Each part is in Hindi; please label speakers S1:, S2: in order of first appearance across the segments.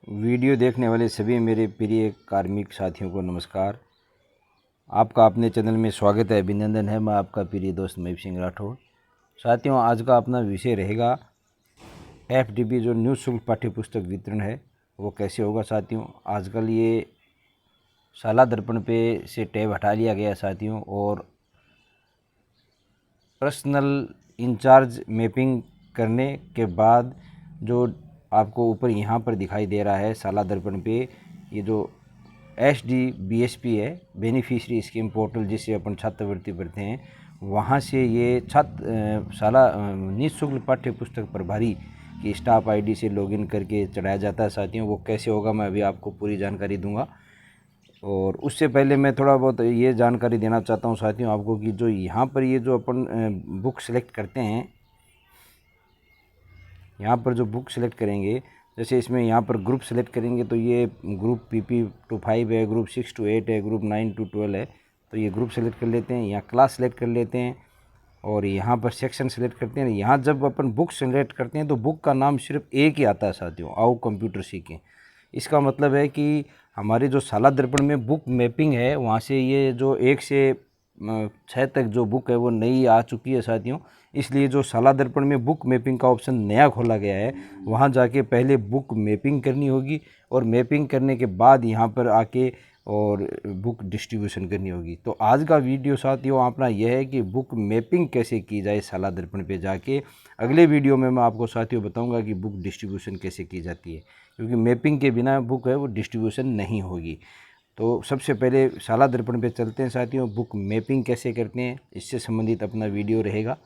S1: वीडियो देखने वाले सभी मेरे प्रिय कार्मिक साथियों को नमस्कार। आपका अपने चैनल में स्वागत है, अभिनंदन है। मैं आपका प्रिय दोस्त मयूर सिंह राठौर। साथियों, आज का अपना विषय रहेगा एफडीपी जो निःशुल्क पाठ्य पुस्तक वितरण है वो कैसे होगा। साथियों, आजकल ये शाला दर्पण पे से टैब हटा लिया गया साथियों, और पर्सनल इंचार्ज मैपिंग करने के बाद जो आपको ऊपर यहाँ पर दिखाई दे रहा है शाला दर्पण पे, ये जो HDBSP है, बेनिफिशियरी स्कीम पोर्टल, जिससे अपन छात्रवृत्ति पढ़ते हैं, वहाँ से ये शाला निःशुल्क पाठ्य पुस्तक प्रभारी की स्टाफ आईडी से लॉगिन करके चढ़ाया जाता है साथियों। वो कैसे होगा मैं अभी आपको पूरी जानकारी दूंगा, और उससे पहले मैं थोड़ा बहुत ये जानकारी देना चाहता हूँ साथियों आपको कि जो यहाँ पर ये जो अपन बुक सेलेक्ट करते हैं, यहाँ पर जो बुक सेलेक्ट करेंगे, जैसे इसमें यहाँ पर ग्रुप सेलेक्ट करेंगे तो ये ग्रुप PP to 5 है, ग्रुप 6 to 8 है, ग्रुप 9 to 12 है। तो ये ग्रुप सेलेक्ट कर लेते हैं, यहाँ क्लास सेलेक्ट कर लेते हैं, और यहाँ पर सेक्शन सेलेक्ट करते हैं। यहाँ जब अपन बुक सेलेक्ट करते हैं तो बुक का नाम सिर्फ एक ही आता है साथियों, आओ कंप्यूटर सीखें। इसका मतलब है कि हमारे जो शाला दर्पण में बुक मैपिंग है, वहाँ से ये जो 1 से 6 तक जो बुक है वो नई आ चुकी है साथियों। इसलिए जो शाला दर्पण में बुक मैपिंग का ऑप्शन नया खोला गया है, वहाँ जाके पहले बुक मैपिंग करनी होगी, और मैपिंग करने के बाद यहाँ पर आके और बुक डिस्ट्रीब्यूशन करनी होगी। तो आज का वीडियो साथियों अपना यह है कि बुक मैपिंग कैसे की जाए शाला दर्पण पे जाके। अगले वीडियो में मैं आपको साथियों बताऊंगा कि बुक डिस्ट्रीब्यूशन कैसे की जाती है, क्योंकि मैपिंग के बिना बुक है वो डिस्ट्रीब्यूशन नहीं होगी। तो सबसे पहले शाला दर्पण पे चलते हैं साथियों, बुक मैपिंग कैसे करते हैं इससे संबंधित अपना वीडियो रहेगा।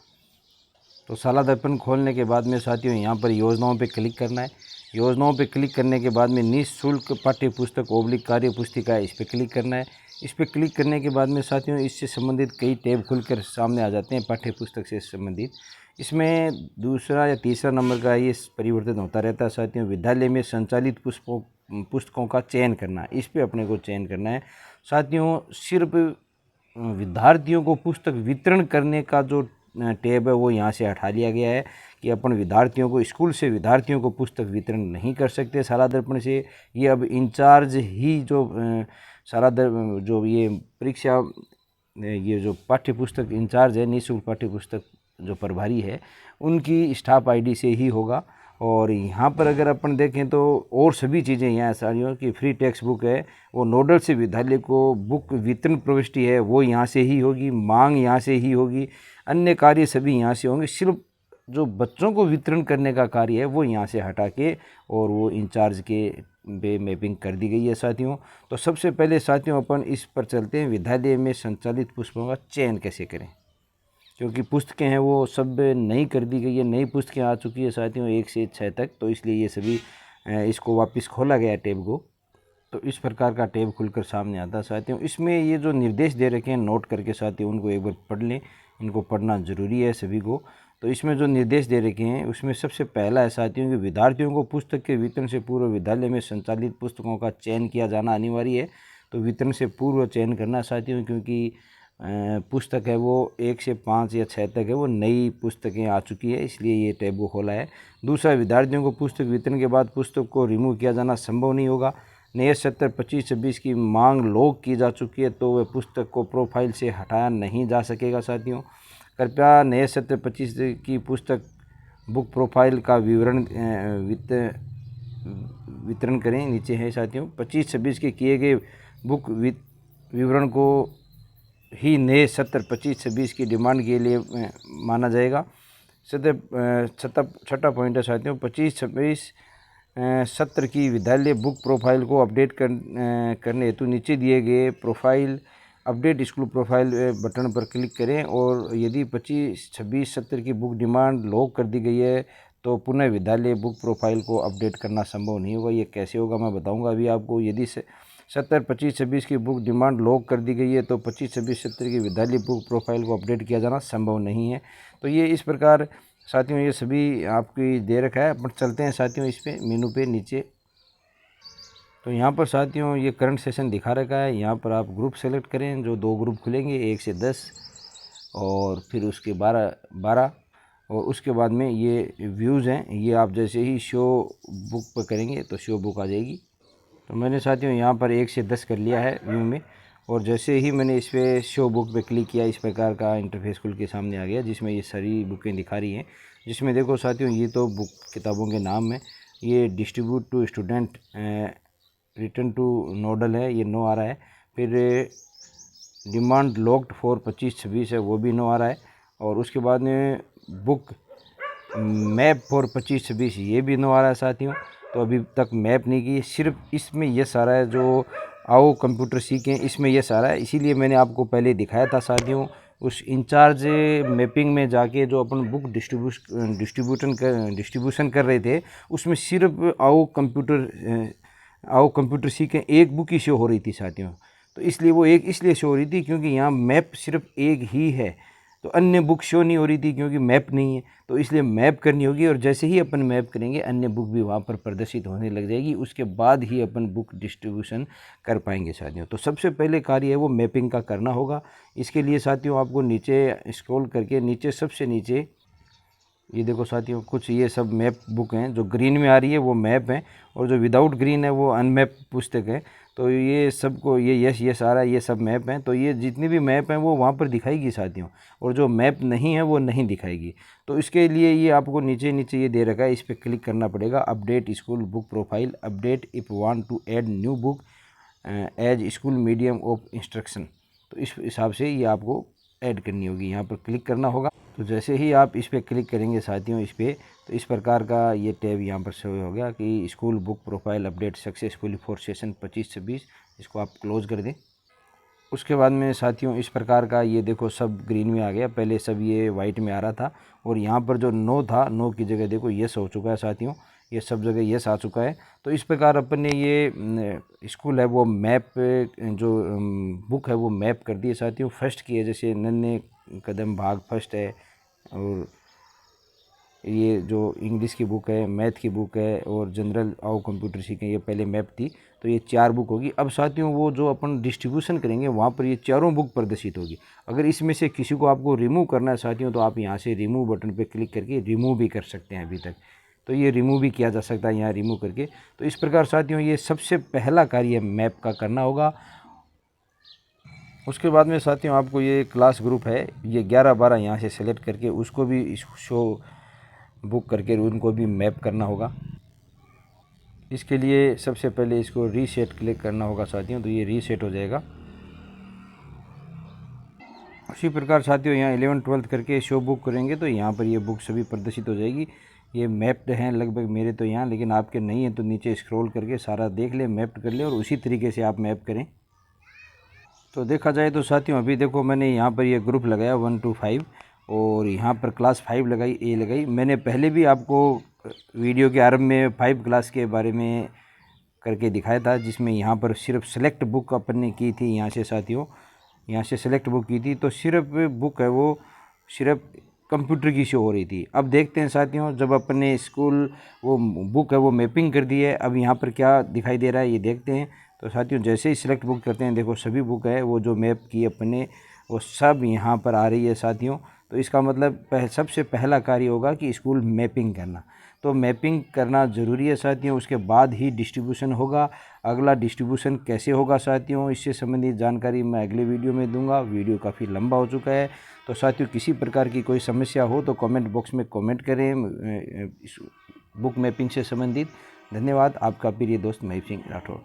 S1: तो शाला दर्पण खोलने के बाद में साथियों यहाँ पर योजनाओं पे क्लिक करना है। योजनाओं पे क्लिक करने के बाद में निःशुल्क पाठ्य पुस्तक / कार्य पुस्तिका, इस पर क्लिक करना है। इस पर क्लिक करने के बाद में साथियों इससे संबंधित कई टैब खुलकर सामने आ जाते हैं पाठ्य पुस्तक से संबंधित। इसमें दूसरा या तीसरा नंबर का ये परिवर्तन होता रहता है साथियों, विद्यालय में संचालित पुस्तकों का चयन करना। इस पर अपने को चयन करना है साथियों। सिर्फ विद्यार्थियों को पुस्तक वितरण करने का जो टैब है वो यहाँ से हटा लिया गया है कि अपन विद्यार्थियों को, स्कूल से विद्यार्थियों को पुस्तक वितरण नहीं कर सकते शाला दर्पण से। ये अब इंचार्ज ही जो जो ये परीक्षा, ये जो पाठ्य पुस्तक इंचार्ज है, निःशुल्क पाठ्य पुस्तक जो प्रभारी है, उनकी स्टाफ आईडी से ही होगा। और यहाँ पर अगर अपन देखें तो और सभी चीज़ें यहाँ सारियों की फ्री टेक्स्ट बुक है, वो नोडल से विद्यालय को बुक वितरण प्रविष्टि है वो यहाँ से ही होगी, मांग यहाँ से ही होगी, अन्य कार्य सभी यहाँ से होंगे। सिर्फ जो बच्चों को वितरण करने का कार्य है वो यहाँ से हटा के और वो इंचार्ज के पे मैपिंग कर दी गई है साथियों। तो सबसे पहले साथियों अपन इस पर चलते हैं, विद्यालय में संचालित पुस्तकों का चयन कैसे करें, क्योंकि पुस्तकें हैं वो सब नई कर दी गई है, नई पुस्तकें आ चुकी है साथियों 1 से 6 तक। तो इसलिए ये सभी इसको वापस खोला गया टैब को। तो इस प्रकार का टैब खुलकर सामने आता है साथियों। इसमें ये जो निर्देश दे रखे हैं नोट करके साथियों, उनको एक बार पढ़ लें, इनको पढ़ना ज़रूरी है सभी को। तो इसमें जो निर्देश दे रखे हैं उसमें सबसे पहला है साथियों कि विद्यार्थियों को पुस्तक के वितरण से पूर्व विद्यालय में संचालित पुस्तकों का चयन किया जाना अनिवार्य है। तो वितरण से पूर्व चयन करना साथियों, क्योंकि पुस्तक है वो 1 से 5 या 6 तक है वो नई पुस्तकें आ चुकी है, इसलिए ये टैब को खोला है। दूसरा, विद्यार्थियों को पुस्तक वितरण के बाद पुस्तक को रिमूव किया जाना संभव नहीं होगा। नए सत्र 25-26 की मांग लॉक की जा चुकी है, तो वह पुस्तक को प्रोफाइल से हटाया नहीं जा सकेगा साथियों। कृपया नए सत्र 25 की पुस्तक बुक प्रोफाइल का वितरण करें, नीचे है साथियों। 25-26 के किए गए बुक विवरण को ही नए सत्र 25-26 की डिमांड के लिए माना जाएगा। छठा पॉइंट है साथियों, 25-26 सत्र की विद्यालय बुक प्रोफाइल को अपडेट करने हेतु नीचे दिए गए profile update school profile button पर क्लिक करें, और यदि 25-26 सत्र की बुक डिमांड लॉक कर दी गई है तो पुनः विद्यालय बुक प्रोफाइल को अपडेट करना संभव नहीं होगा। ये कैसे होगा मैं बताऊंगा अभी आपको। यदि सत्र 25-26 की बुक डिमांड लॉक कर दी गई है तो 25-26 सत्र की विद्यालय बुक प्रोफाइल को अपडेट किया जाना संभव नहीं है। तो ये इस प्रकार साथियों ये सभी आपकी दे रखा है। अपन चलते हैं साथियों इस पे मेनू पे नीचे। तो यहाँ पर साथियों ये करंट सेशन दिखा रखा है। यहाँ पर आप ग्रुप सेलेक्ट करें, जो 2 ग्रुप खुलेंगे, 1 से 10 और फिर उसके 12, और उसके बाद में ये व्यूज़ हैं, ये आप जैसे ही शो बुक पर करेंगे तो शो बुक आ जाएगी। तो मैंने साथियों यहाँ पर 1 से 10 कर लिया है व्यू में, और जैसे ही मैंने इस पर शो बुक पे क्लिक किया, इस प्रकार का इंटरफेस खुल के सामने आ गया, जिसमें ये सारी बुकें दिखा रही हैं। जिसमें देखो साथियों, ये तो बुक किताबों के नाम है। ये distribute to student, return to nodal है, ये नो आ रहा है। फिर डिमांड लॉक्ड फॉर 25-26 है, वो भी नो आ रहा है। और उसके बाद में बुक मैप फॉर 25-26, ये भी नो आ रहा है साथियों। तो अभी तक मैप नहीं की, सिर्फ इसमें ये सारा है जो आओ कंप्यूटर सीखें, इसमें ये सारा है। इसीलिए मैंने आपको पहले दिखाया था साथियों, उस इंचार्ज मैपिंग में जाके जो अपन बुक डिस्ट्रीब्यूशन कर रहे थे, उसमें सिर्फ आओ कंप्यूटर सीखें एक बुक ही शो हो रही थी साथियों। तो इसलिए वो एक इसलिए शो हो रही थी क्योंकि यहाँ मैप सिर्फ एक ही है, तो अन्य बुक शो नहीं हो रही थी क्योंकि मैप नहीं है। तो इसलिए मैप करनी होगी, और जैसे ही अपन मैप करेंगे अन्य बुक भी वहाँ पर प्रदर्शित होने लग जाएगी। उसके बाद ही अपन बुक डिस्ट्रीब्यूशन कर पाएंगे साथियों। तो सबसे पहले कार्य है वो मैपिंग का करना होगा। इसके लिए साथियों आपको नीचे स्क्रॉल करके नीचे सबसे नीचे ये देखो साथियों, कुछ ये सब मैप बुक हैं। जो ग्रीन में आ रही है वो मैप है, और जो विदाउट ग्रीन है वो अनमैप पुस्तक है। तो ये सबको ये यस आ रहा है, ये सब मैप हैं। तो ये जितनी भी मैप हैं वो वहाँ पर दिखाएगी साथियों, और जो मैप नहीं है वो नहीं दिखाएगी। तो इसके लिए ये आपको नीचे नीचे ये दे रखा है, इस पर क्लिक करना पड़ेगा। Update school book profile, update if want to add new book as school medium of instruction. तो इस हिसाब से ये आपको ऐड करनी होगी, यहाँ पर क्लिक करना होगा। तो जैसे ही आप इस पर क्लिक करेंगे साथियों, इस पर तो इस प्रकार का ये टैब यहाँ पर शो हो गया कि school book profile update successfully for session 25-26। इसको आप क्लोज़ कर दें। उसके बाद में साथियों इस प्रकार का ये देखो सब ग्रीन में आ गया, पहले सब ये वाइट में आ रहा था। और यहाँ पर जो नो था, नो की जगह देखो यस हो चुका है साथियों, ये सब जगह यस आ चुका है। तो इस प्रकार अपन ने ये स्कूल है वो मैप, जो बुक है वो मैप कर दी है साथियों। फर्स्ट की है, जैसे नन्हे कदम भाग फर्स्ट है, और ये जो इंग्लिश की बुक है, मैथ की बुक है, और जनरल आओ कंप्यूटर सीखें, ये पहले मैप थी। तो ये 4 बुक होगी। अब साथियों वो जो अपन डिस्ट्रीब्यूशन करेंगे वहाँ पर ये चारों बुक प्रदर्शित होगी। अगर इसमें से किसी को आपको रिमूव करना है साथियों, तो आप यहाँ से रिमूव बटन पर क्लिक करके रिमूव भी कर सकते हैं। अभी तक तो ये रिमूव भी किया जा सकता है यहाँ रिमूव करके। तो इस प्रकार साथियों ये सबसे पहला कार्य मैप का करना होगा। उसके बाद में साथियों आपको ये क्लास ग्रुप है, ये 11-12 यहाँ से सेलेक्ट करके उसको भी शो बुक करके उनको भी मैप करना होगा। इसके लिए सबसे पहले इसको रीसेट क्लिक करना होगा साथियों, तो ये रीसेट हो जाएगा। उसी प्रकार साथियों यहाँ 11-12 करके शो बुक करेंगे तो यहाँ पर ये बुक सभी प्रदर्शित हो जाएगी। ये मैप्ड हैं लगभग मेरे तो यहाँ, लेकिन आपके नहीं है तो नीचे स्क्रॉल करके सारा देख ले, मैप्ड कर ले, और उसी तरीके से आप मैप करें। तो देखा जाए तो साथियों अभी देखो मैंने यहाँ पर ये ग्रुप लगाया 1 to 5, और यहाँ पर क्लास 5 लगाई, ए लगाई। मैंने पहले भी आपको वीडियो के आरंभ में 5 क्लास के बारे में करके दिखाया था, जिसमें यहाँ पर सिर्फ सेलेक्ट बुक अपन ने की थी। यहाँ से साथियों यहाँ से सेलेक्ट बुक की थी, तो सिर्फ बुक है वो सिर्फ कंप्यूटर की शो हो रही थी। अब देखते हैं साथियों, जब अपन ने स्कूल वो बुक है वो मैपिंग कर दी है, अब यहाँ पर क्या दिखाई दे रहा है ये देखते हैं। तो साथियों जैसे ही सिलेक्ट बुक करते हैं, देखो सभी बुक है वो जो मैप की अपने वो सब यहाँ पर आ रही है साथियों। तो इसका मतलब सबसे पहला कार्य होगा कि स्कूल मैपिंग करना। तो मैपिंग करना ज़रूरी है साथियों, उसके बाद ही डिस्ट्रीब्यूशन होगा। अगला डिस्ट्रीब्यूशन कैसे होगा साथियों, इससे संबंधित जानकारी मैं अगले वीडियो में दूंगा। वीडियो काफ़ी लंबा हो चुका है, तो साथियों किसी प्रकार की कोई समस्या हो तो कमेंट बॉक्स में कमेंट करें इस बुक मैपिंग से संबंधित। धन्यवाद। आपका प्रिय दोस्त महीप सिंह राठौड़।